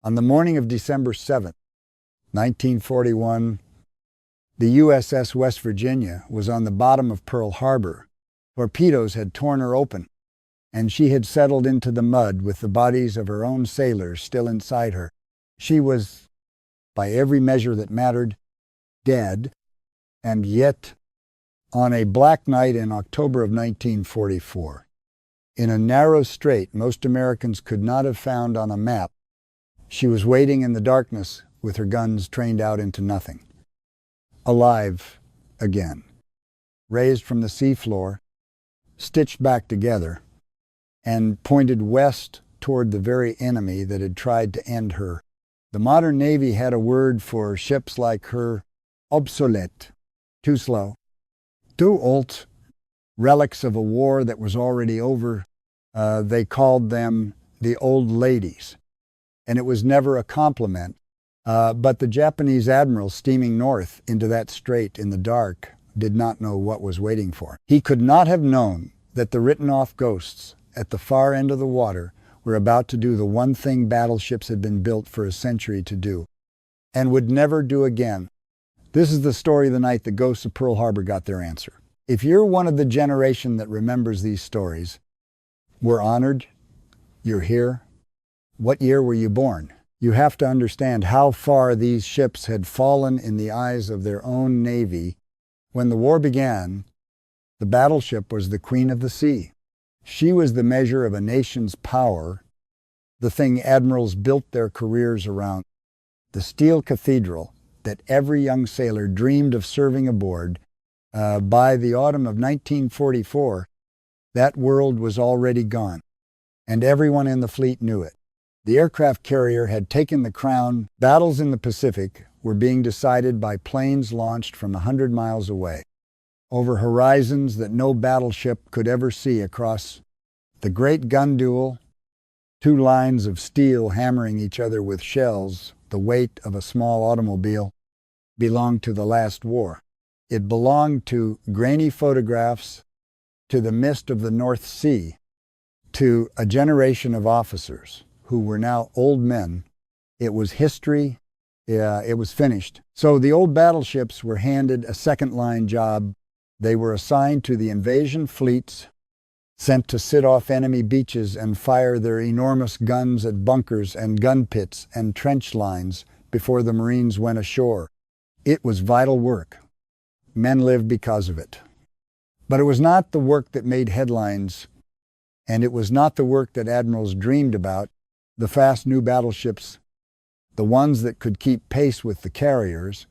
On the morning of December 7th, 1941, the USS West Virginia was on the bottom of Pearl Harbor. Torpedoes had torn her open, and she had settled into the mud with the bodies of her own sailors still inside her. She was, by every measure that mattered, dead, and yet, on a black night in October of 1944, in a narrow strait most Americans could not have found on a map, she was waiting in the darkness with her guns trained out into nothing. Alive again, raised from the seafloor, stitched back together, and pointed west toward the very enemy that had tried to end her. The modern Navy had a word for ships like her: obsolete, too slow, too old, relics of a war that was already over. They called them the old ladies, and it was never a compliment. But the Japanese admiral steaming north into that strait in the dark did not know what was waiting for him. He could not have known that the written-off ghosts at the far end of the water were about to do the one thing battleships had been built for a century to do, and would never do again. This is the story of the night the ghosts of Pearl Harbor got their answer. If you're one of the generation that remembers these stories, we're honored. You're here. What year were you born? You have to understand how far these ships had fallen in the eyes of their own Navy. When the war began, the battleship was the queen of the sea. She was the measure of a nation's power, the thing admirals built their careers around. The steel cathedral that every young sailor dreamed of serving aboard. By the autumn of 1944, that world was already gone, and everyone in the fleet knew it. The aircraft carrier had taken the crown. Battles in the Pacific were being decided by planes launched from 100 miles away, over horizons that no battleship could ever see across. The great gun duel, two lines of steel hammering each other with shells, the weight of a small automobile, belonged to the last war. It belonged to grainy photographs, to the mist of the North Sea, to a generation of officers who were now old men. It was history. It was finished. So the old battleships were handed a second-line job. They were assigned to the invasion fleets, sent to sit off enemy beaches and fire their enormous guns at bunkers and gun pits and trench lines before the Marines went ashore. It was vital work. Men lived because of it. But it was not the work that made headlines, and it was not the work that admirals dreamed about. The fast new battleships, the ones that could keep pace with the carriers,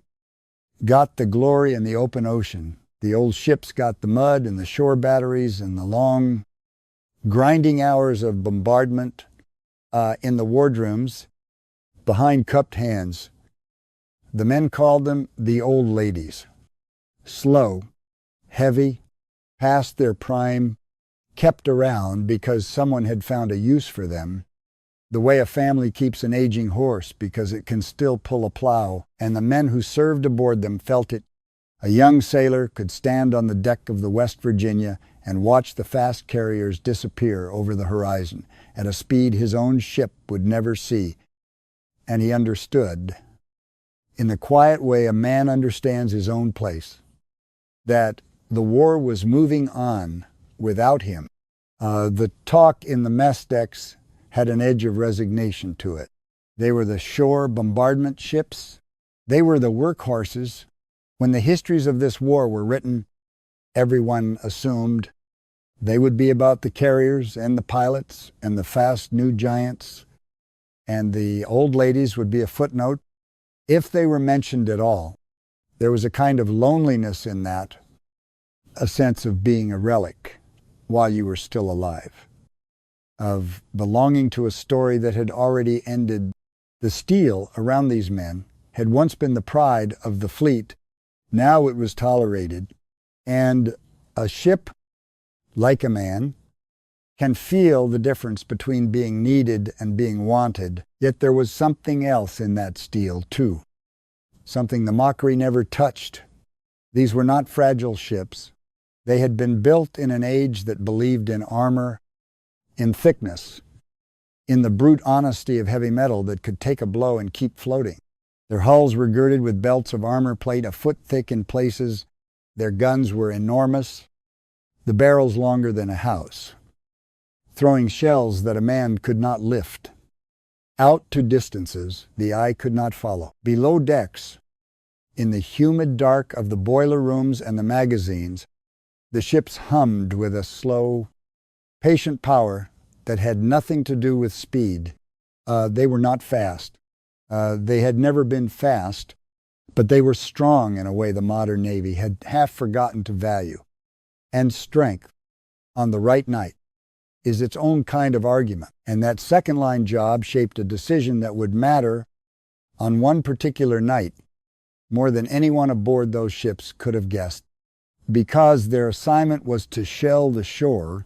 got the glory in the open ocean. The old ships got the mud and the shore batteries and the long, grinding hours of bombardment in the wardrooms behind cupped hands. The men called them the old ladies. Slow, heavy, past their prime, kept around because someone had found a use for them, the way a family keeps an aging horse because it can still pull a plow, and the men who served aboard them felt it. A young sailor could stand on the deck of the West Virginia and watch the fast carriers disappear over the horizon at a speed his own ship would never see, and he understood, in the quiet way a man understands his own place, that the war was moving on without him. The talk in the mess decks had an edge of resignation to it. They were the shore bombardment ships. They were the workhorses. When the histories of this war were written, everyone assumed they would be about the carriers and the pilots and the fast new giants, and the old ladies would be a footnote. If they were mentioned at all, there was a kind of loneliness in that, a sense of being a relic while you were still alive, of belonging to a story that had already ended. The steel around these men had once been the pride of the fleet. Now it was tolerated, and a ship, like a man, can feel the difference between being needed and being wanted. Yet there was something else in that steel, too, something the mockery never touched. These were not fragile ships. They had been built in an age that believed in armor, in thickness, in the brute honesty of heavy metal that could take a blow and keep floating. Their hulls were girded with belts of armor plate a foot thick in places. Their guns were enormous, the barrels longer than a house, throwing shells that a man could not lift. Out to distances the eye could not follow. Below decks, in the humid dark of the boiler rooms and the magazines, the ships hummed with a slow, patient power that had nothing to do with speed. They were not fast. They had never been fast, but they were strong in a way the modern Navy had half forgotten to value. And strength, on the right night, is its own kind of argument. And that second-line job shaped a decision that would matter on one particular night more than anyone aboard those ships could have guessed. Because their assignment was to shell the shore,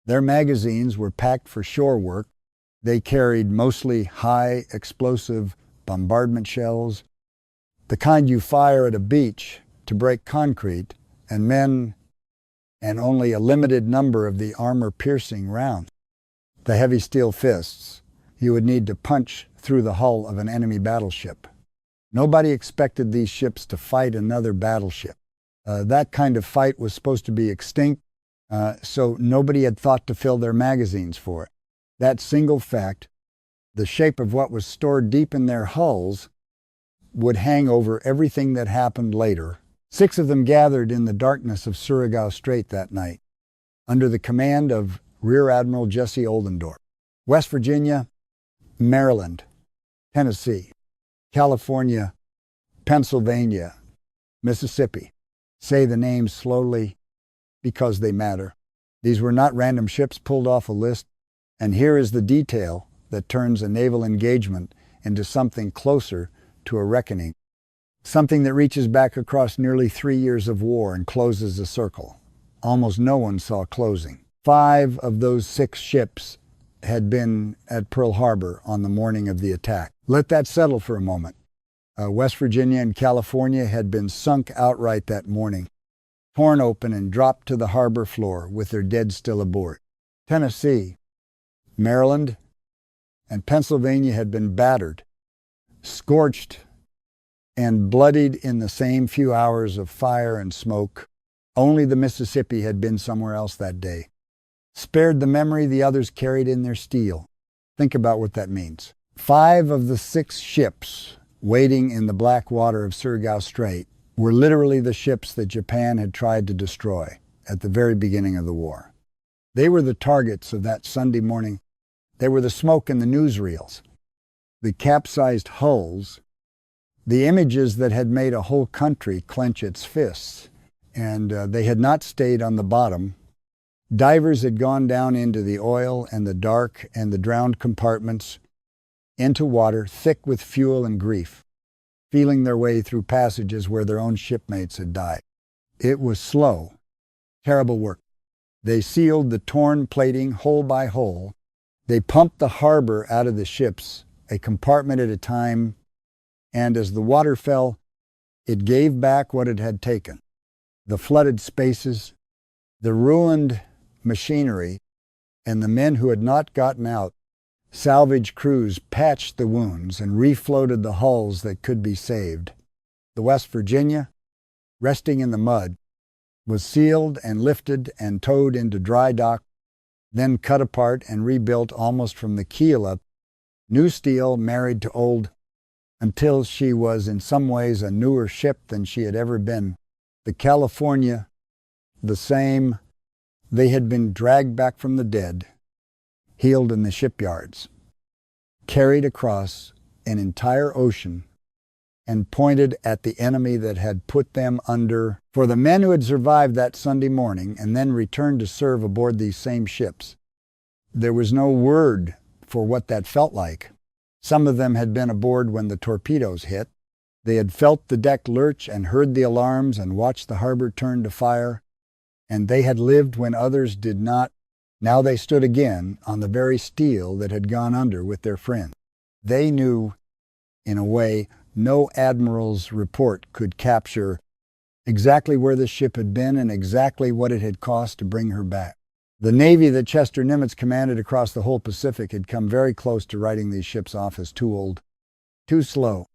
their magazines were packed for shore work. They carried mostly high explosive bombardment shells, the kind you fire at a beach to break concrete, and men and only a limited number of the armor-piercing rounds. The heavy steel fists you would need to punch through the hull of an enemy battleship. Nobody expected these ships to fight another battleship. That kind of fight was supposed to be extinct, so nobody had thought to fill their magazines for it. That single fact, the shape of what was stored deep in their hulls, would hang over everything that happened later. 6 of them gathered in the darkness of Strait that night, under the command of Rear Admiral Jesse Oldendorf. West Virginia, Maryland, Tennessee, California, Pennsylvania, Mississippi. Say the names slowly because they matter. These were not random ships pulled off a list, and here is the detail that turns a naval engagement into something closer to a reckoning. Something that reaches back across nearly 3 years of war and closes a circle. Almost no one saw closing. 5 of those 6 ships had been at Pearl Harbor on the morning of the attack. Let that settle for a moment. West Virginia and California had been sunk outright that morning, torn open and dropped to the harbor floor with their dead still aboard. Tennessee, Maryland, and Pennsylvania had been battered, scorched, and bloodied in the same few hours of fire and smoke. Only the Mississippi had been somewhere else that day. Spared the memory the others carried in their steel. Think about what that means. 5 of the 6 ships waiting in the black water of Strait were literally the ships that Japan had tried to destroy at the very beginning of the war. They were the targets of that Sunday morning. They were the smoke in the newsreels, the capsized hulls, the images that had made a whole country clench its fists. And they had not stayed on the bottom. Divers had gone down into the oil and the dark and the drowned compartments, into water thick with fuel and grief, feeling their way through passages where their own shipmates had died. It was slow, terrible work. They sealed the torn plating hole by hole. They pumped the harbor out of the ships, a compartment at a time, and as the water fell, it gave back what it had taken. The flooded spaces, the ruined machinery, and the men who had not gotten out. Salvage crews patched the wounds and refloated the hulls that could be saved. The West Virginia, resting in the mud, was sealed and lifted and towed into dry dock, then cut apart and rebuilt almost from the keel up, new steel married to old, until she was in some ways a newer ship than she had ever been. The California, the same. They had been dragged back from the dead, healed in the shipyards, carried across an entire ocean, and pointed at the enemy that had put them under. For the men who had survived that Sunday morning and then returned to serve aboard these same ships, there was no word for what that felt like. Some of them had been aboard when the torpedoes hit. They had felt the deck lurch and heard the alarms and watched the harbor turn to fire, and they had lived when others did not. Now they stood again on the very steel that had gone under with their friends. They knew, in a way, no admiral's report could capture exactly where the ship had been and exactly what it had cost to bring her back. The Navy that Chester Nimitz commanded across the whole Pacific had come very close to writing these ships off as too old, too slow,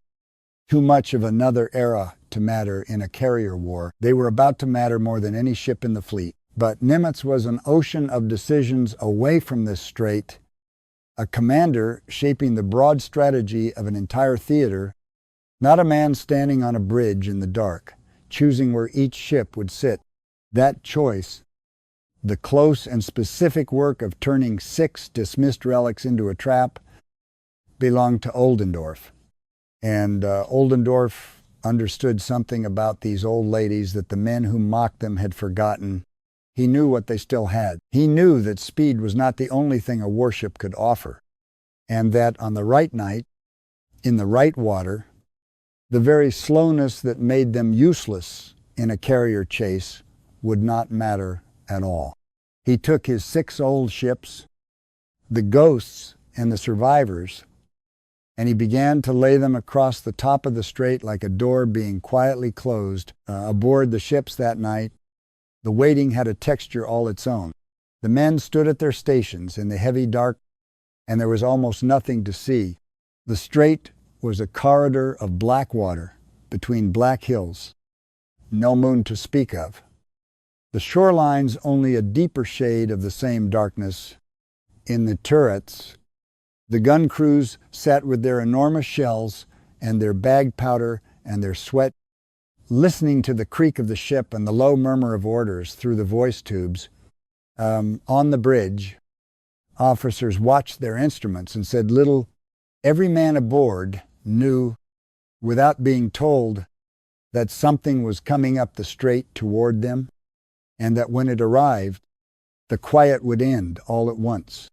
too much of another era to matter in a carrier war. They were about to matter more than any ship in the fleet. But Nimitz was an ocean of decisions away from this strait, a commander shaping the broad strategy of an entire theater, not a man standing on a bridge in the dark, choosing where each ship would sit. That choice, the close and specific work of turning 6 dismissed relics into a trap, belonged to Oldendorf. And Oldendorf understood something about these old ladies that the men who mocked them had forgotten. He knew what they still had. He knew that speed was not the only thing a warship could offer, and that on the right night, in the right water, the very slowness that made them useless in a carrier chase would not matter at all. He took his 6 old ships, the ghosts and the survivors, and he began to lay them across the top of the strait like a door being quietly closed. Aboard the ships that night, the waiting had a texture all its own. The men stood at their stations in the heavy dark, and there was almost nothing to see. The strait was a corridor of black water between black hills, no moon to speak of. The shoreline's only a deeper shade of the same darkness. In the turrets, the gun crews sat with their enormous shells and their bagged powder and their sweat, listening to the creak of the ship and the low murmur of orders through the voice tubes. On the bridge, officers watched their instruments and said little. Every man aboard knew, without being told, that something was coming up the strait toward them, and that when it arrived, the quiet would end all at once.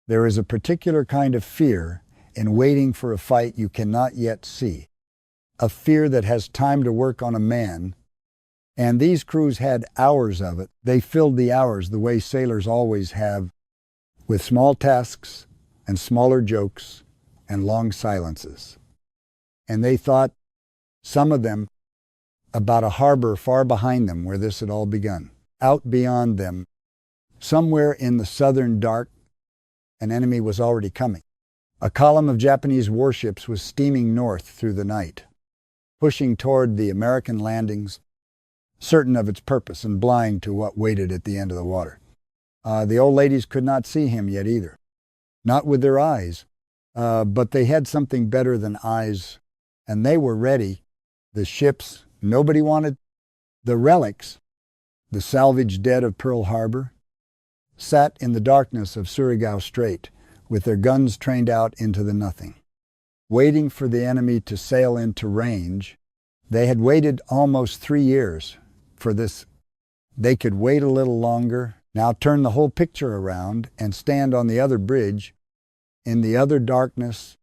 There is a particular kind of fear in waiting for a fight you cannot yet see, a fear that has time to work on a man, and these crews had hours of it. They filled the hours the way sailors always have, with small tasks and smaller jokes and long silences. And they thought, some of them, about a harbor far behind them where this had all begun. Out beyond them, somewhere in the southern dark, an enemy was already coming. A column of Japanese warships was steaming north through the night, pushing toward the American landings, certain of its purpose and blind to what waited at the end of the water. The old ladies could not see him yet either, not with their eyes, but they had something better than eyes, and they were ready. The ships nobody wanted, the relics, the salvage dead of Pearl Harbor, sat in the darkness of Surigao Strait with their guns trained out into the nothing, waiting for the enemy to sail into range. They had waited almost 3 years for this. They could wait a little longer, now turn the whole picture around and stand on the other bridge in the other darkness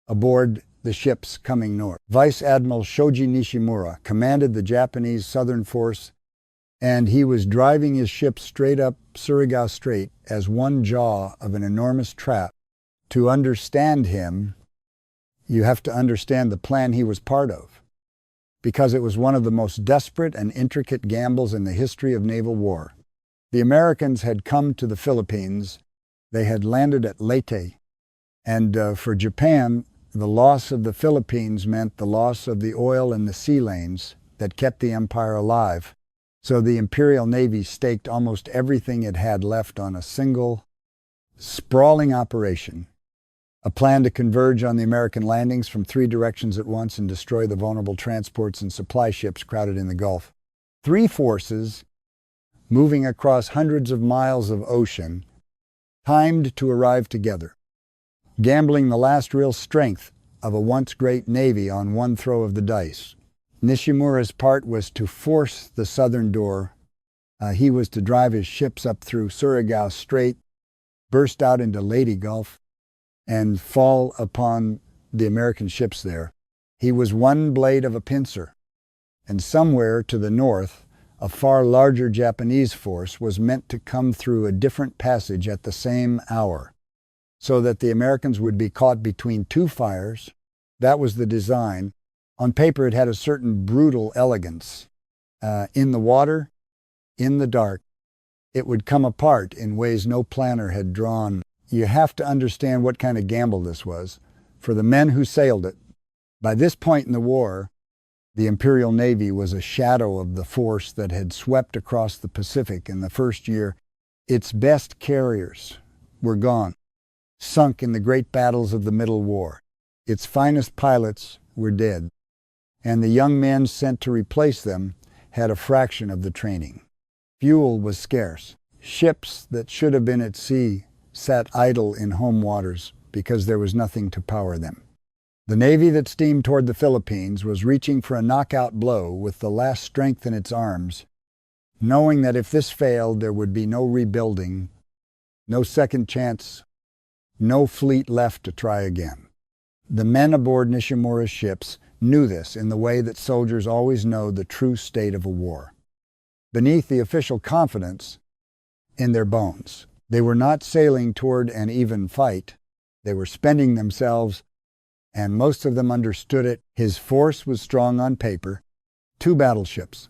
aboard the ships coming north. Vice Admiral Shoji Nishimura commanded the Japanese Southern Force, and he was driving his ship straight up Surigao Strait as one jaw of an enormous trap. To understand him, you have to understand the plan he was part of, because it was one of the most desperate and intricate gambles in the history of naval war. The Americans had come to the Philippines. They had landed at Leyte, and for Japan, the loss of the Philippines meant the loss of the oil and the sea lanes that kept the empire alive. So the Imperial Navy staked almost everything it had left on a single, sprawling operation, a plan to converge on the American landings from 3 directions at once and destroy the vulnerable transports and supply ships crowded in the Gulf. 3 forces, moving across hundreds of miles of ocean, timed to arrive together, gambling the last real strength of a once great navy on one throw of the dice. Nishimura's part was to force the southern door. He was to drive his ships up through Surigao Strait, burst out into Leyte Gulf, and fall upon the American ships there. He was one blade of a pincer, and somewhere to the north, a far larger Japanese force was meant to come through a different passage at the same hour, so that the Americans would be caught between 2 fires. That was the design. On paper, it had a certain brutal elegance. In the water, in the dark, it would come apart in ways no planner had drawn. You have to understand what kind of gamble this was for the men who sailed it. By this point in the war, the Imperial Navy was a shadow of the force that had swept across the Pacific in the first year. Its best carriers were gone, sunk in the great battles of the Middle War. Its finest pilots were dead, and the young men sent to replace them had a fraction of the training. Fuel was scarce. Ships that should have been at sea sat idle in home waters because there was nothing to power them. The Navy that steamed toward the Philippines was reaching for a knockout blow with the last strength in its arms, knowing that if this failed, there would be no rebuilding, no second chance, no fleet left to try again. The men aboard Nishimura's ships knew this in the way that soldiers always know the true state of a war. Beneath the official confidence in their bones, they were not sailing toward an even fight. They were spending themselves, and most of them understood it. His force was strong on paper. 2 battleships,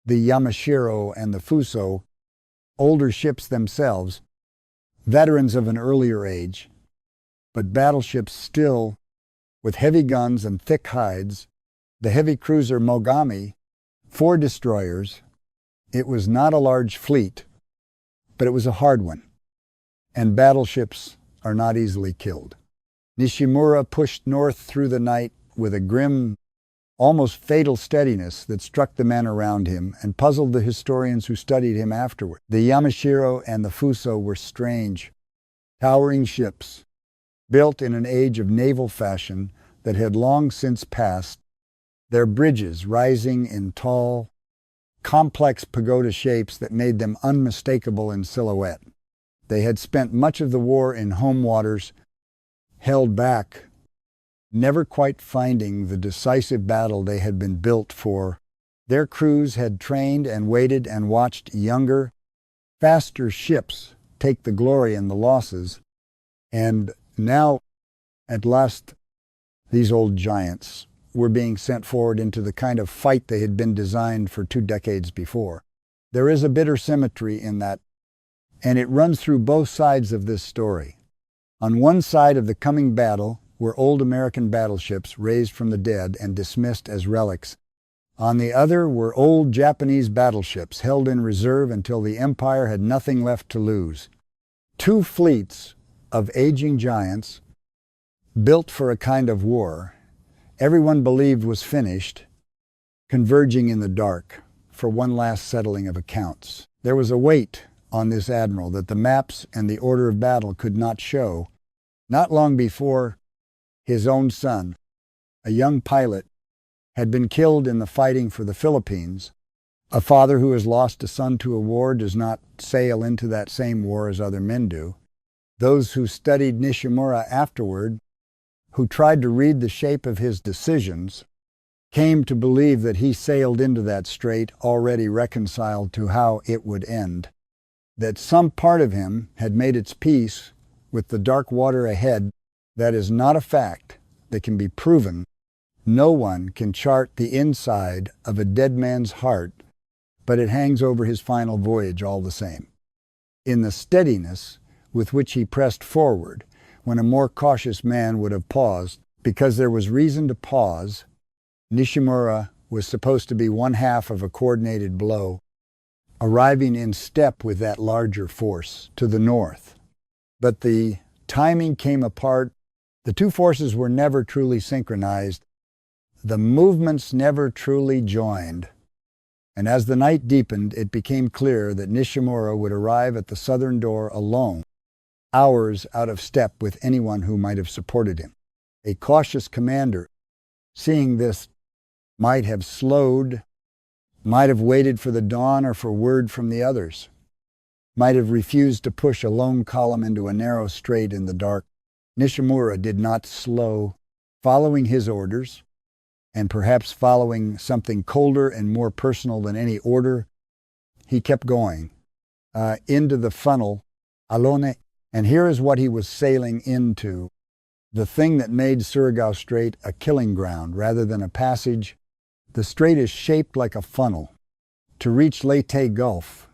the Yamashiro and the Fuso, older ships themselves, veterans of an earlier age, but battleships still with heavy guns and thick hides, the heavy cruiser Mogami, 4 destroyers. It was not a large fleet, but it was a hard one, and battleships are not easily killed. Nishimura pushed north through the night with a grim, almost fatal steadiness that struck the men around him and puzzled the historians who studied him afterward. The Yamashiro and the Fuso were strange, towering ships, built in an age of naval fashion that had long since passed, their bridges rising in tall, complex pagoda shapes that made them unmistakable in silhouette. They had spent much of the war in home waters, held back, never quite finding the decisive battle they had been built for. Their crews had trained and waited and watched younger, faster ships take the glory and the losses, and now, at last, these old giants were being sent forward into the kind of fight they had been designed for 2 decades before. There is a bitter symmetry in that, and it runs through both sides of this story. On one side of the coming battle were old American battleships raised from the dead and dismissed as relics. On the other were old Japanese battleships held in reserve until the empire had nothing left to lose. 2 fleets of aging giants, built for a kind of war everyone believed was finished, converging in the dark for one last settling of accounts. There was a weight on this admiral that the maps and the order of battle could not show. Not long before, his own son, a young pilot, had been killed in the fighting for the Philippines. A father who has lost a son to a war does not sail into that same war as other men do. Those who studied Nishimura afterward, who tried to read the shape of his decisions, came to believe that he sailed into that strait already reconciled to how it would end, that some part of him had made its peace with the dark water ahead. That is not a fact that can be proven. No one can chart the inside of a dead man's heart, but it hangs over his final voyage all the same. In the steadiness with which he pressed forward, when a more cautious man would have paused, because there was reason to pause, Nishimura was supposed to be one half of a coordinated blow, arriving in step with that larger force to the north. But the timing came apart. The 2 forces were never truly synchronized. The movements never truly joined. And as the night deepened, it became clear that Nishimura would arrive at the southern door alone, hours out of step with anyone who might have supported him. A cautious commander, seeing this, might have slowed, might have waited for the dawn or for word from the others, might have refused to push a lone column into a narrow strait in the dark. Nishimura did not slow. Following his orders, and perhaps following something colder and more personal than any order, he kept going into the funnel, Alone. And here is what he was sailing into, the thing that made Surigao Strait a killing ground rather than a passage. The strait is shaped like a funnel. To reach Leyte Gulf,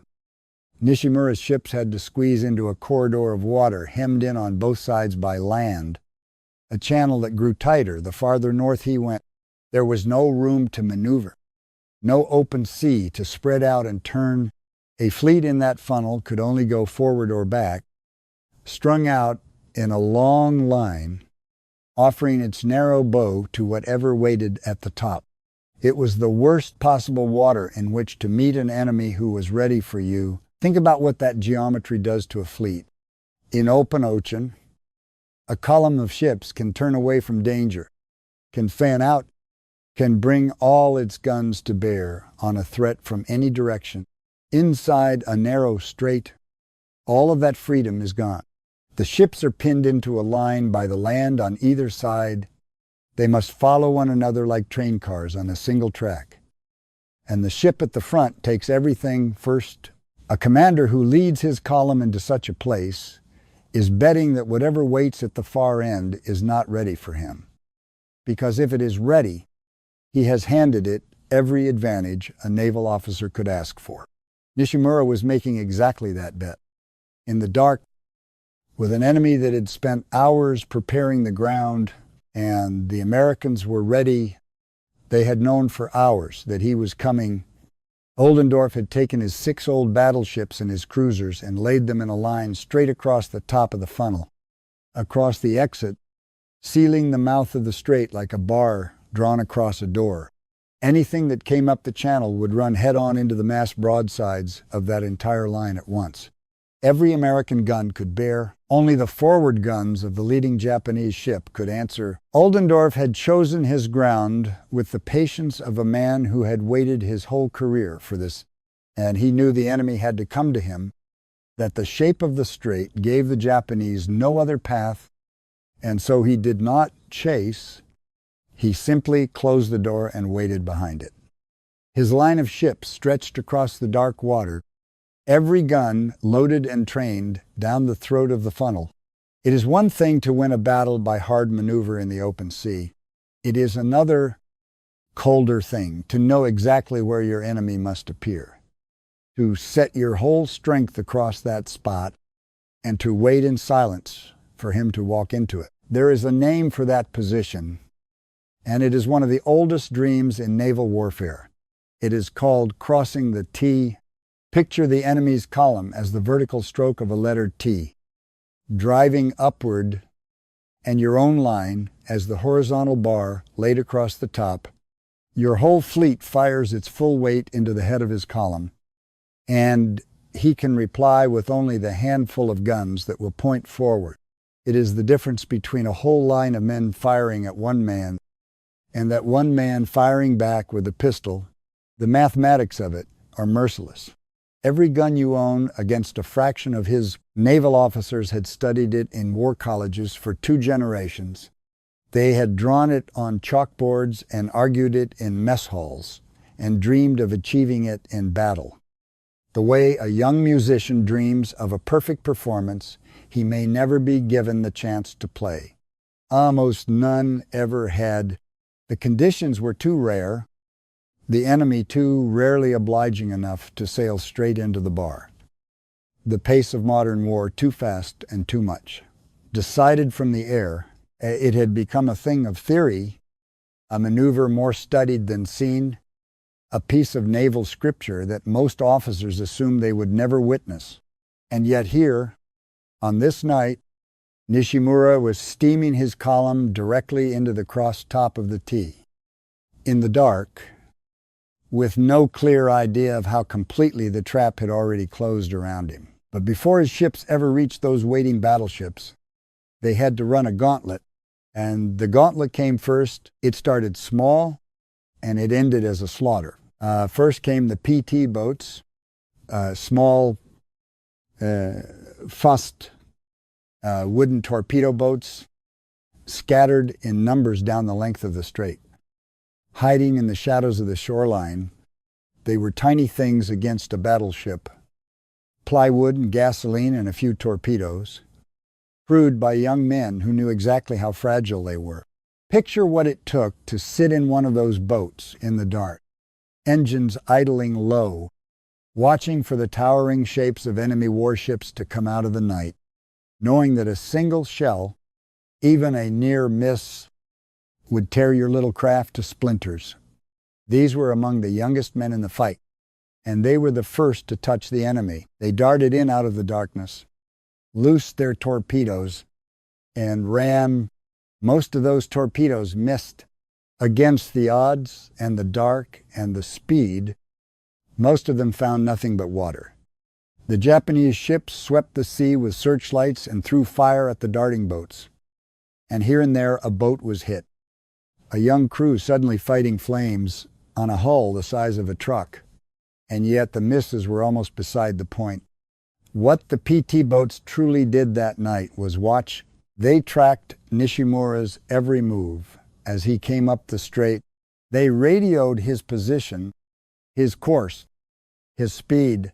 Nishimura's ships had to squeeze into a corridor of water hemmed in on both sides by land, a channel that grew tighter the farther north he went. There was no room to maneuver, no open sea to spread out and turn. A fleet in that funnel could only go forward or back, strung out in a long line, offering its narrow bow to whatever waited at the top. It was the worst possible water in which to meet an enemy who was ready for you. Think about what that geometry does to a fleet. In open ocean, a column of ships can turn away from danger, can fan out, can bring all its guns to bear on a threat from any direction. Inside a narrow strait, all of that freedom is gone. The ships are pinned into a line by the land on either side. They must follow one another like train cars on a single track. And the ship at the front takes everything first. A commander who leads his column into such a place is betting that whatever waits at the far end is not ready for him. Because if it is ready, he has handed it every advantage a naval officer could ask for. Nishimura was making exactly that bet. In the dark, with an enemy that had spent hours preparing the ground, and the Americans were ready. They had known for hours that he was coming. Oldendorf had taken his 6 old battleships and his cruisers and laid them in a line straight across the top of the funnel, across the exit, sealing the mouth of the strait like a bar drawn across a door. Anything that came up the channel would run head-on into the massed broadsides of that entire line at once. Every American gun could bear. Only the forward guns of the leading Japanese ship could answer. Oldendorf had chosen his ground with the patience of a man who had waited his whole career for this, and he knew the enemy had to come to him, that the shape of the strait gave the Japanese no other path, and so he did not chase. He simply closed the door and waited behind it. His line of ships stretched across the dark water, every gun loaded and trained down the throat of the funnel. It is one thing to win a battle by hard maneuver in the open sea. It is another, colder thing to know exactly where your enemy must appear, to set your whole strength across that spot, and to wait in silence for him to walk into it. There is a name for that position, and it is one of the oldest dreams in naval warfare. It is called crossing the T. Picture the enemy's column as the vertical stroke of a letter T, driving upward, and your own line as the horizontal bar laid across the top. Your whole fleet fires its full weight into the head of his column, and he can reply with only the handful of guns that will point forward. It is the difference between a whole line of men firing at one man and that one man firing back with a pistol. The mathematics of it are merciless. Every gun you own against a fraction of his naval officers had studied it in war colleges for 2 generations. They had drawn it on chalkboards and argued it in mess halls and dreamed of achieving it in battle. The way a young musician dreams of a perfect performance he may never be given the chance to play. Almost none ever had. The conditions were too rare, the enemy too rarely obliging enough to sail straight into the bar. The pace of modern war too fast and too much. Decided from the air, it had become a thing of theory, a maneuver more studied than seen, a piece of naval scripture that most officers assumed they would never witness. And yet here, on this night, Nishimura was steaming his column directly into the cross top of the T. In the dark, with no clear idea of how completely the trap had already closed around him. But before his ships ever reached those waiting battleships, they had to run a gauntlet, and the gauntlet came first. It started small, and it ended as a slaughter. First came the PT boats, small fussed wooden torpedo boats, scattered in numbers down the length of the strait. Hiding in the shadows of the shoreline, they were tiny things against a battleship, plywood and gasoline and a few torpedoes, crewed by young men who knew exactly how fragile they were. Picture what it took to sit in one of those boats in the dark, engines idling low, watching for the towering shapes of enemy warships to come out of the night, knowing that a single shell, even a near miss, would tear your little craft to splinters. These were among the youngest men in the fight, and they were the first to touch the enemy. They darted in out of the darkness, loosed their torpedoes, and ran. Most of those torpedoes missed. Against the odds and the dark and the speed, most of them found nothing but water. The Japanese ships swept the sea with searchlights and threw fire at the darting boats. And here and there a boat was hit. A young crew suddenly fighting flames on a hull the size of a truck. And yet the misses were almost beside the point. What the PT boats truly did that night was watch. They tracked Nishimura's every move as he came up the strait. They radioed his position, his course, his speed,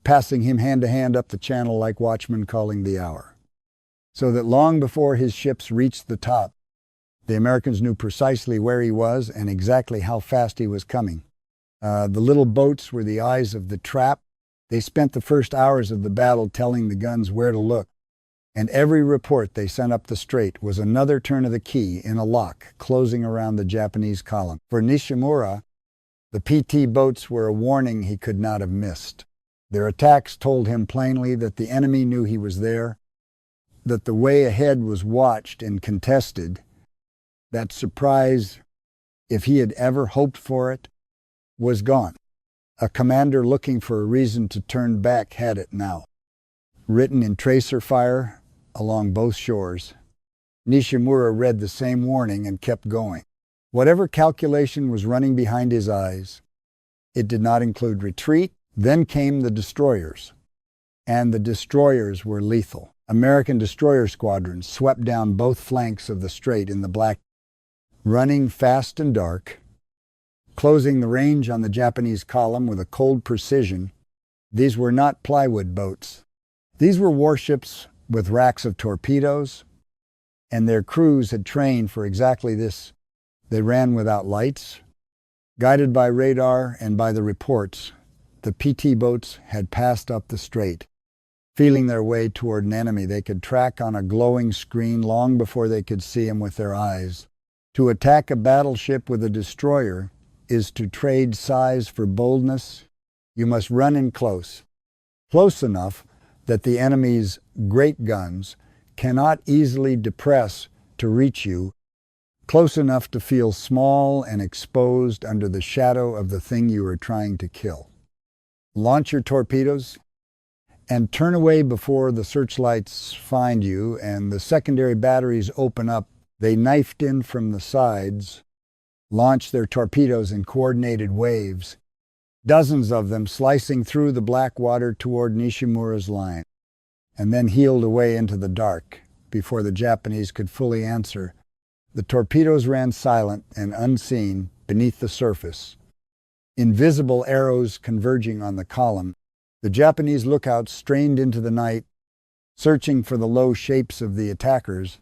passing him hand to hand up the channel like watchmen calling the hour. So that long before his ships reached the top, the Americans knew precisely where he was and exactly how fast he was coming. The little boats were the eyes of the trap. They spent the first hours of the battle telling the guns where to look. And every report they sent up the strait was another turn of the key in a lock closing around the Japanese column. For Nishimura, the PT boats were a warning he could not have missed. Their attacks told him plainly that the enemy knew he was there, that the way ahead was watched and contested. That surprise, if he had ever hoped for it, was gone. A commander looking for a reason to turn back had it now. Written in tracer fire along both shores, Nishimura read the same warning and kept going. Whatever calculation was running behind his eyes, it did not include retreat. Then came the destroyers, and the destroyers were lethal. American destroyer squadrons swept down both flanks of the strait in the black, running fast and dark, closing the range on the Japanese column with a cold precision. These were not plywood boats. These were warships with racks of torpedoes, and their crews had trained for exactly this. They ran without lights. Guided by radar and by the reports, the PT boats had passed up the strait, feeling their way toward an enemy they could track on a glowing screen long before they could see him with their eyes. To attack a battleship with a destroyer is to trade size for boldness. You must run in close enough that the enemy's great guns cannot easily depress to reach you, close enough to feel small and exposed under the shadow of the thing you are trying to kill. Launch your torpedoes and turn away before the searchlights find you and the secondary batteries open up. They knifed in from the sides, launched their torpedoes in coordinated waves, dozens of them slicing through the black water toward Nishimura's line, and then heeled away into the dark before the Japanese could fully answer. The torpedoes ran silent and unseen beneath the surface, invisible arrows converging on the column. The Japanese lookouts strained into the night, searching for the low shapes of the attackers,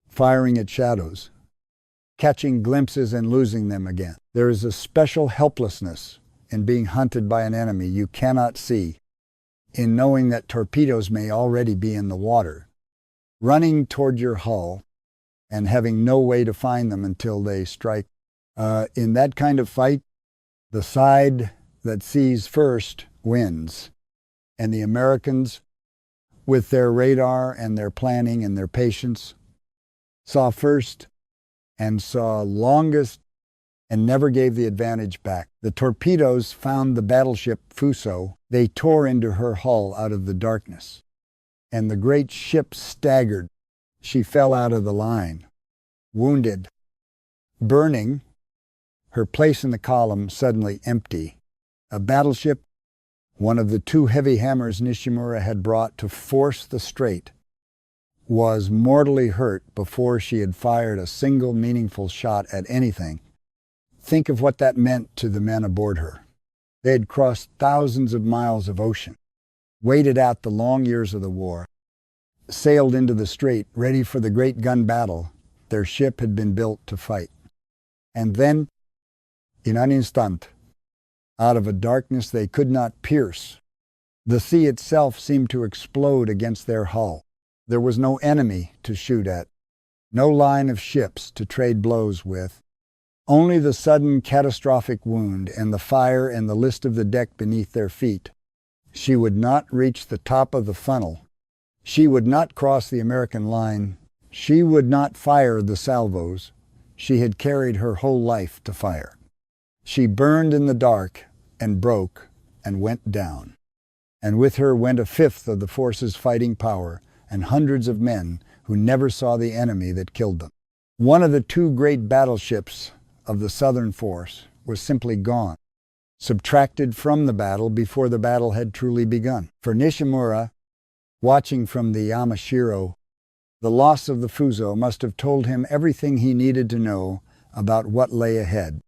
firing at shadows, catching glimpses and losing them again. There is a special helplessness in being hunted by an enemy you cannot see, in knowing that torpedoes may already be in the water, running toward your hull and having no way to find them until they strike. In that kind of fight, the side that sees first wins, and the Americans, with their radar and their planning and their patience, saw first and saw longest and never gave the advantage back. The torpedoes found the battleship Fuso. They tore into her hull out of the darkness, and the great ship staggered. She fell out of the line, wounded, burning, her place in the column suddenly empty. A battleship, one of the two heavy hammers Nishimura had brought to force the strait, was mortally hurt before she had fired a single meaningful shot at anything. Think of what that meant to the men aboard her. They had crossed thousands of miles of ocean, waited out the long years of the war, sailed into the strait ready for the great gun battle their ship had been built to fight. And then, in an instant, out of a darkness they could not pierce. The sea itself seemed to explode against their hull. There was no enemy to shoot at, no line of ships to trade blows with, only the sudden catastrophic wound and the fire and the list of the deck beneath their feet. She would not reach the top of the funnel. She would not cross the American line. She would not fire the salvos she had carried her whole life to fire. She burned in the dark and broke and went down. And with her went a fifth of the force's fighting power and hundreds of men who never saw the enemy that killed them. One of the two great battleships of the Southern force was simply gone, subtracted from the battle before the battle had truly begun. For Nishimura, watching from the Yamashiro, the loss of the Fuso must have told him everything he needed to know about what lay ahead.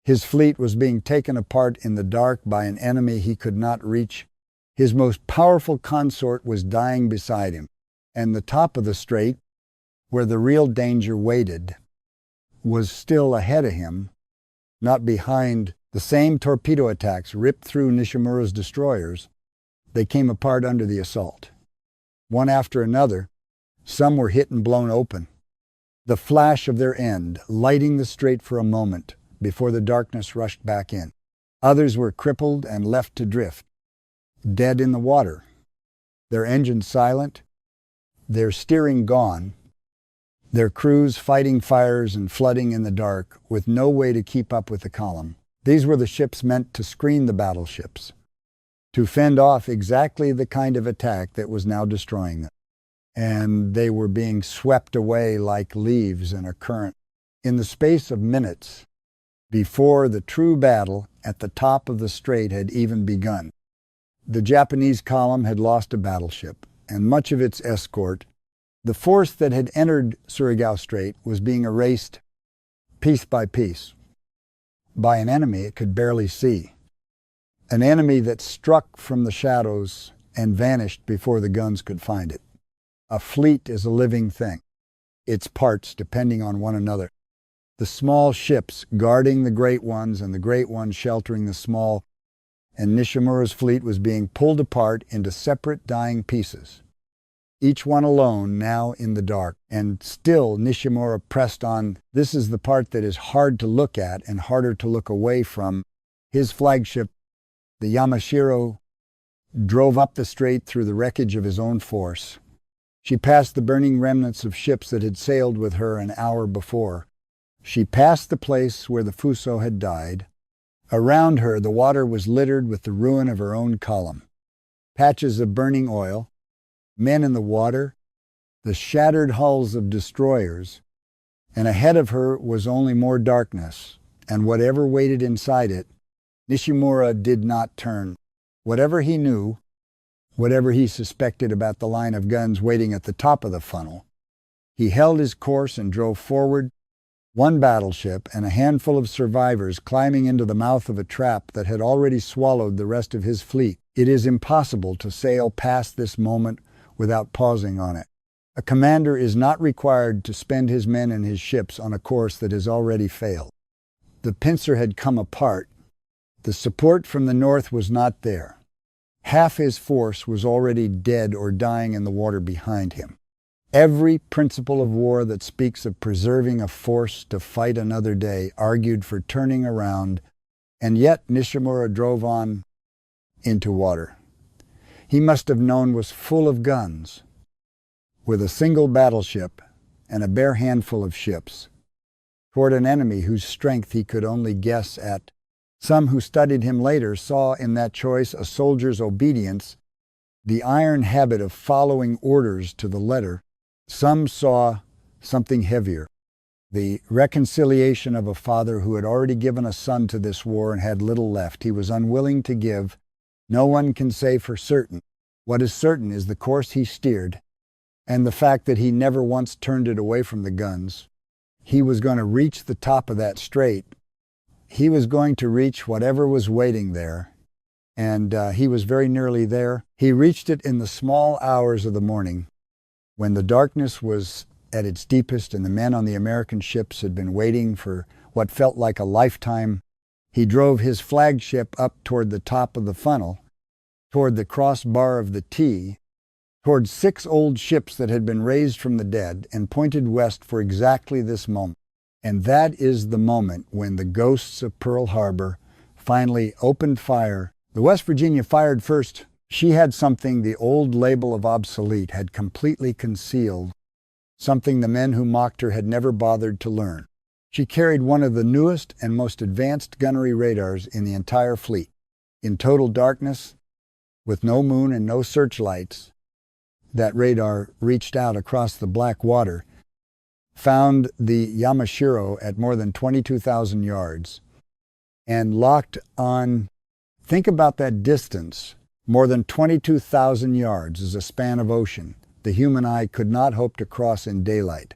His fleet was being taken apart in the dark by an enemy he could not reach. His most powerful consort was dying beside him, and the top of the strait, where the real danger waited, was still ahead of him, not behind. The same torpedo attacks ripped through Nishimura's destroyers. They came apart under the assault. One after another, some were hit and blown open, the flash of their end lighting the strait for a moment before the darkness rushed back in. Others were crippled and left to drift, dead in the water, their engines silent, their steering gone, their crews fighting fires and flooding in the dark with no way to keep up with the column. These were the ships meant to screen the battleships, to fend off exactly the kind of attack that was now destroying them. And they were being swept away like leaves in a current. In the space of minutes, before the true battle at the top of the strait had even begun, the Japanese column had lost a battleship and much of its escort. The force that had entered Surigao Strait was being erased piece by piece by an enemy it could barely see, an enemy that struck from the shadows and vanished before the guns could find it. A fleet is a living thing, its parts depending on one another. The small ships guarding the great ones and the great ones sheltering the small, and Nishimura's fleet was being pulled apart into separate dying pieces, each one alone now in the dark. And still Nishimura pressed on. This is the part that is hard to look at and harder to look away from. His flagship, the Yamashiro, drove up the strait through the wreckage of his own force. She passed the burning remnants of ships that had sailed with her an hour before. She passed the place where the Fuso had died. Around her, the water was littered with the ruin of her own column. Patches of burning oil, men in the water, the shattered hulls of destroyers, and ahead of her was only more darkness, and whatever waited inside it, Nishimura did not turn. Whatever he knew, whatever he suspected about the line of guns waiting at the top of the funnel, he held his course and drove forward, one battleship and a handful of survivors climbing into the mouth of a trap that had already swallowed the rest of his fleet. It is impossible to sail past this moment without pausing on it. A commander is not required to spend his men and his ships on a course that has already failed. The pincer had come apart. The support from the north was not there. Half his force was already dead or dying in the water behind him. Every principle of war that speaks of preserving a force to fight another day argued for turning around, and yet Nishimura drove on into water he must have known was full of guns, with a single battleship and a bare handful of ships, toward an enemy whose strength he could only guess at. Some who studied him later saw in that choice a soldier's obedience, the iron habit of following orders to the letter. Some saw something heavier, the reconciliation of a father who had already given a son to this war and had little left. He was unwilling to give. No one can say for certain. What is certain is the course he steered and the fact that he never once turned it away from the guns. He was going to reach the top of that strait. He was going to reach whatever was waiting there, and he was very nearly there. He reached it in the small hours of the morning, when the darkness was at its deepest and the men on the American ships had been waiting for what felt like a lifetime He drove his flagship up toward the top of the funnel, toward the crossbar of the T, toward 6 old ships that had been raised from the dead, and pointed west for exactly this moment. And that is the moment when the ghosts of Pearl Harbor finally opened fire. The West Virginia fired first. She had something the old label of obsolete had completely concealed, something the men who mocked her had never bothered to learn. She carried one of the newest and most advanced gunnery radars in the entire fleet. In total darkness, with no moon and no searchlights, that radar reached out across the black water, found the Yamashiro at more than 22,000 yards, and locked on, think about that distance, more than 22,000 yards is a span of ocean the human eye could not hope to cross in daylight,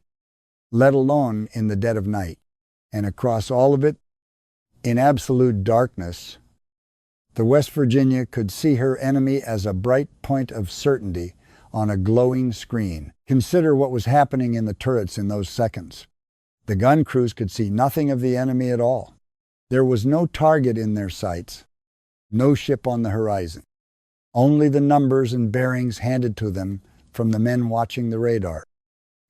let alone in the dead of night. And across all of it, in absolute darkness, the West Virginia could see her enemy as a bright point of certainty on a glowing screen. Consider what was happening in the turrets in those seconds. The gun crews could see nothing of the enemy at all. There was no target in their sights, no ship on the horizon. Only the numbers and bearings handed to them from the men watching the radar.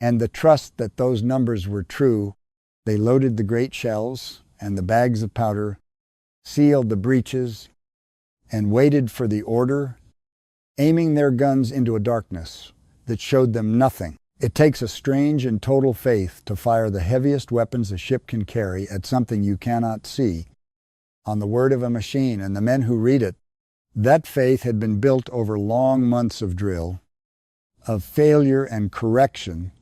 And the trust that those numbers were true, they loaded the great shells and the bags of powder, sealed the breeches, and waited for the order, aiming their guns into a darkness that showed them nothing. It takes a strange and total faith to fire the heaviest weapons a ship can carry at something you cannot see, on the word of a machine, and the men who read it. That faith had been built over long months of drill, of failure and correction,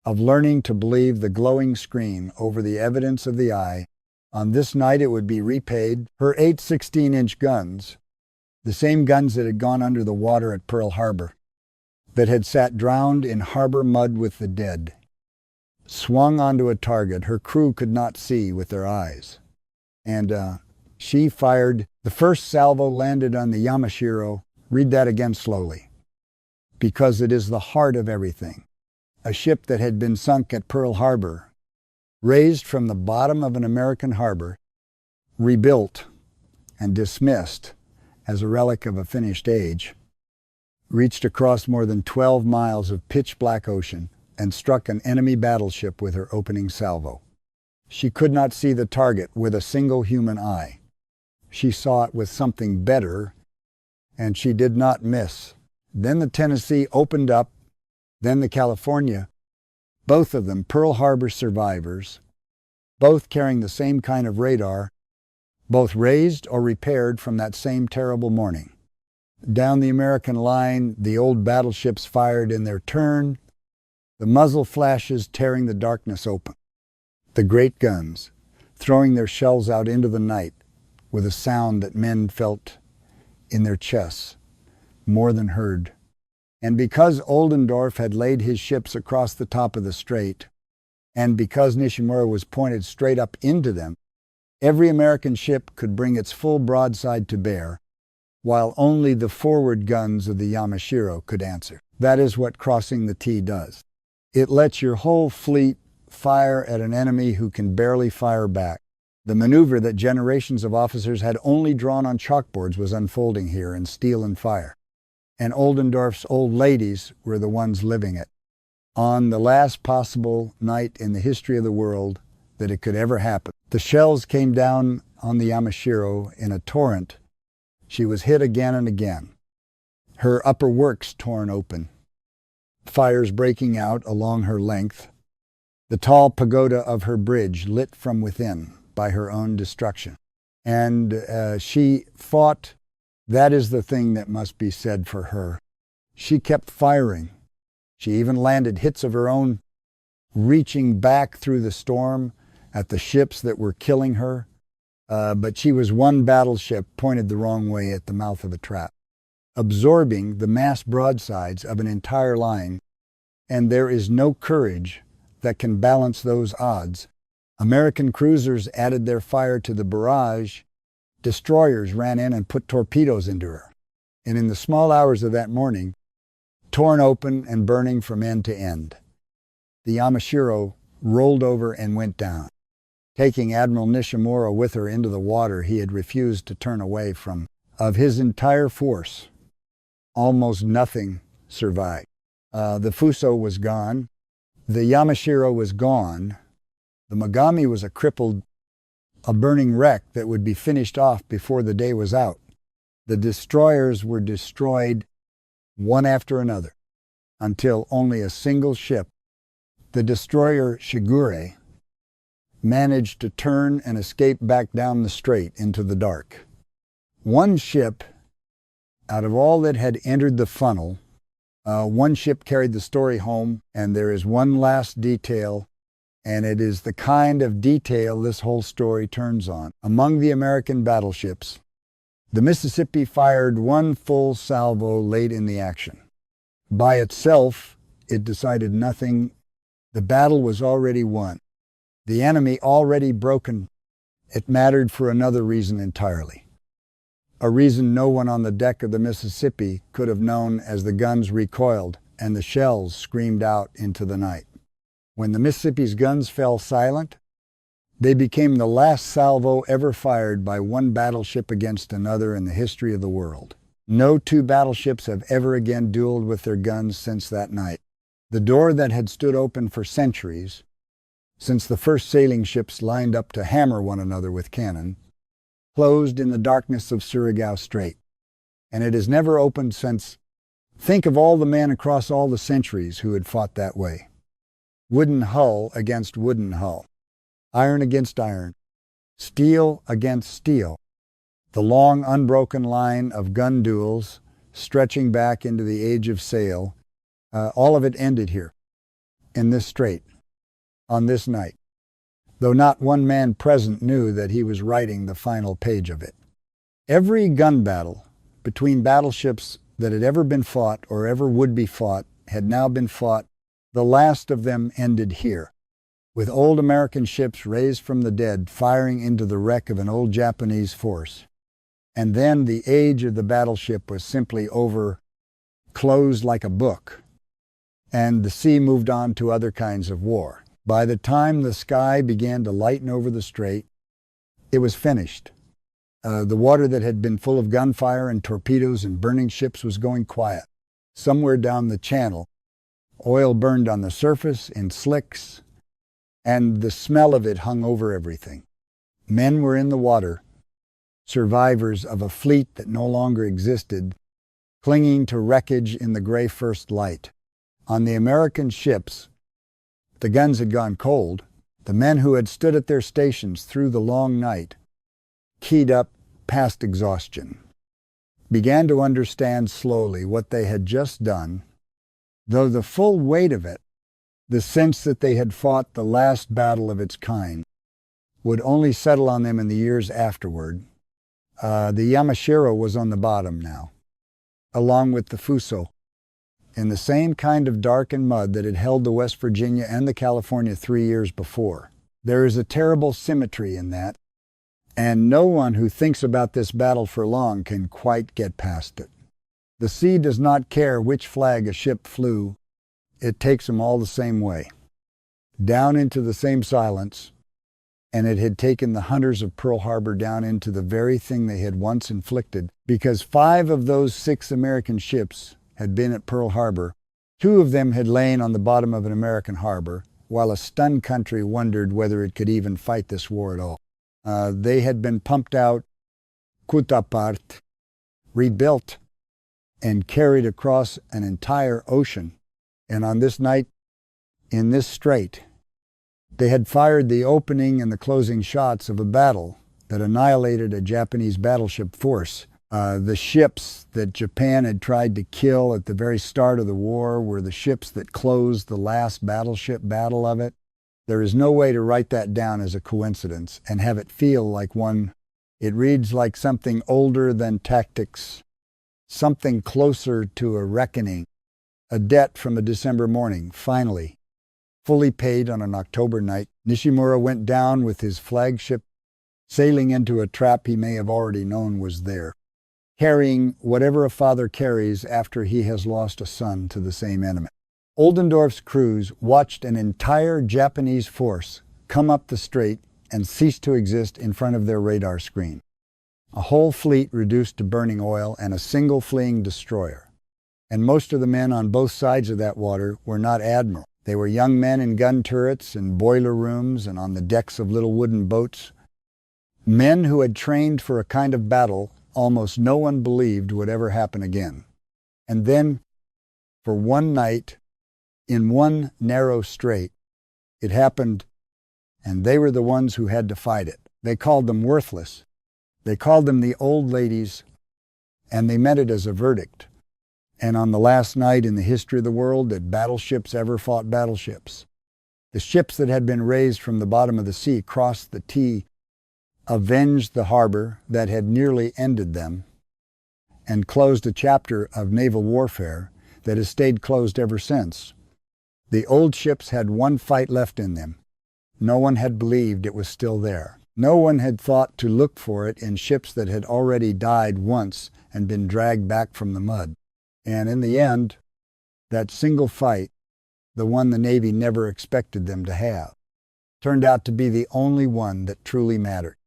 of learning to believe the glowing screen over the evidence of the eye. On this night it would be repaid. Her 8 16-inch guns, the same guns that had gone under the water at Pearl Harbor, that had sat drowned in harbor mud with the dead, swung onto a target her crew could not see with their eyes. And she fired. The first salvo landed on the Yamashiro. Read that again slowly, because it is the heart of everything. A ship that had been sunk at Pearl Harbor, raised from the bottom of an American harbor, rebuilt and dismissed as a relic of a finished age, reached across more than 12 miles of pitch-black ocean and struck an enemy battleship with her opening salvo. She could not see the target with a single human eye. She saw it with something better, and she did not miss. Then the Tennessee opened up, then the California, both of them Pearl Harbor survivors, both carrying the same kind of radar, both raised or repaired from that same terrible morning. Down the American line, the old battleships fired in their turn, the muzzle flashes tearing the darkness open. The great guns, throwing their shells out into the night with a sound that men felt in their chests, more than heard. And because Oldendorf had laid his ships across the top of the strait, and because Nishimura was pointed straight up into them, every American ship could bring its full broadside to bear, while only the forward guns of the Yamashiro could answer. That is what crossing the T does. It lets your whole fleet fire at an enemy who can barely fire back. The maneuver that generations of officers had only drawn on chalkboards was unfolding here in steel and fire. And Oldendorf's old ladies were the ones living it. On the last possible night in the history of the world that it could ever happen, the shells came down on the Yamashiro in a torrent. She was hit again and again. Her upper works torn open, fires breaking out along her length, the tall pagoda of her bridge lit from within by her own destruction. And she fought. That is the thing that must be said for her. She kept firing. She even landed hits of her own, reaching back through the storm at the ships that were killing her. But she was one battleship pointed the wrong way at the mouth of a trap, absorbing the mass broadsides of an entire line. And there is no courage that can balance those odds. American cruisers added their fire to the barrage. Destroyers ran in and put torpedoes into her. And in the small hours of that morning, torn open and burning from end to end, the Yamashiro rolled over and went down. Taking Admiral Nishimura with her into the water he had refused to turn away from. Of his entire force, almost nothing survived. The Fuso was gone. The Yamashiro was gone. The Mogami was a burning wreck that would be finished off before the day was out. The destroyers were destroyed one after another until only a single ship, the destroyer Shigure, managed to turn and escape back down the strait into the dark. One ship, out of all that had entered the funnel, one ship carried the story home, and there is one last detail, and it is the kind of detail this whole story turns on. Among the American battleships, the Mississippi fired one full salvo late in the action. By itself, it decided nothing. The battle was already won. The enemy already broken. It mattered for another reason entirely. A reason no one on the deck of the Mississippi could have known as the guns recoiled and the shells screamed out into the night. When the Mississippi's guns fell silent, they became the last salvo ever fired by one battleship against another in the history of the world. No two battleships have ever again dueled with their guns since that night. The door that had stood open for centuries, since the first sailing ships lined up to hammer one another with cannon, closed in the darkness of Surigao Strait, and it has never opened since. Think of all the men across all the centuries who had fought that way. Wooden hull against wooden hull, iron against iron, steel against steel. The long unbroken line of gun duels stretching back into the age of sail, all of it ended here, in this strait, on this night, though not one man present knew that he was writing the final page of it. Every gun battle between battleships that had ever been fought or ever would be fought had now been fought. The last of them ended here, with old American ships raised from the dead firing into the wreck of an old Japanese force. And then the age of the battleship was simply over, closed like a book, and the sea moved on to other kinds of war. By the time the sky began to lighten over the strait, it was finished. The water that had been full of gunfire and torpedoes and burning ships was going quiet. Somewhere down the channel, oil burned on the surface in slicks, and the smell of it hung over everything. Men were in the water, survivors of a fleet that no longer existed, clinging to wreckage in the gray first light. On the American ships, the guns had gone cold. The men who had stood at their stations through the long night, keyed up past exhaustion, began to understand slowly what they had just done, though the full weight of it, the sense that they had fought the last battle of its kind, would only settle on them in the years afterward. The Yamashiro was on the bottom now, along with the Fuso, in the same kind of dark and mud that had held the West Virginia and the California 3 years before. There is a terrible symmetry in that, and no one who thinks about this battle for long can quite get past it. The sea does not care which flag a ship flew. It takes them all the same way, down into the same silence, and it had taken the hunters of Pearl Harbor down into the very thing they had once inflicted, because 5 of those 6 American ships had been at Pearl Harbor. 2 of them had lain on the bottom of an American harbor, while a stunned country wondered whether it could even fight this war at all. They had been pumped out, cut apart, rebuilt, and carried across an entire ocean. And on this night, in this strait, they had fired the opening and the closing shots of a battle that annihilated a Japanese battleship force. The ships that Japan had tried to kill at the very start of the war were the ships that closed the last battleship battle of it. There is no way to write that down as a coincidence and have it feel like one. It reads like something older than tactics, something closer to a reckoning, a debt from a December morning, finally, fully paid on an October night. Nishimura went down with his flagship, sailing into a trap he may have already known was there, carrying whatever a father carries after he has lost a son to the same enemy. Oldendorf's crews watched an entire Japanese force come up the strait and ceased to exist in front of their radar screen. A whole fleet reduced to burning oil and a single fleeing destroyer. And most of the men on both sides of that water were not admirals. They were young men in gun turrets and boiler rooms and on the decks of little wooden boats. Men who had trained for a kind of battle almost no one believed would ever happen again. And then, for one night, in one narrow strait, it happened, and they were the ones who had to fight it. They called them worthless. They called them the old ladies, and they meant it as a verdict. And on the last night in the history of the world that battleships ever fought battleships, the ships that had been raised from the bottom of the sea crossed the T, avenged the harbor that had nearly ended them, and closed a chapter of naval warfare that has stayed closed ever since. The old ships had one fight left in them. No one had believed it was still there. No one had thought to look for it in ships that had already died once and been dragged back from the mud. And in the end, that single fight, the one the Navy never expected them to have, turned out to be the only one that truly mattered.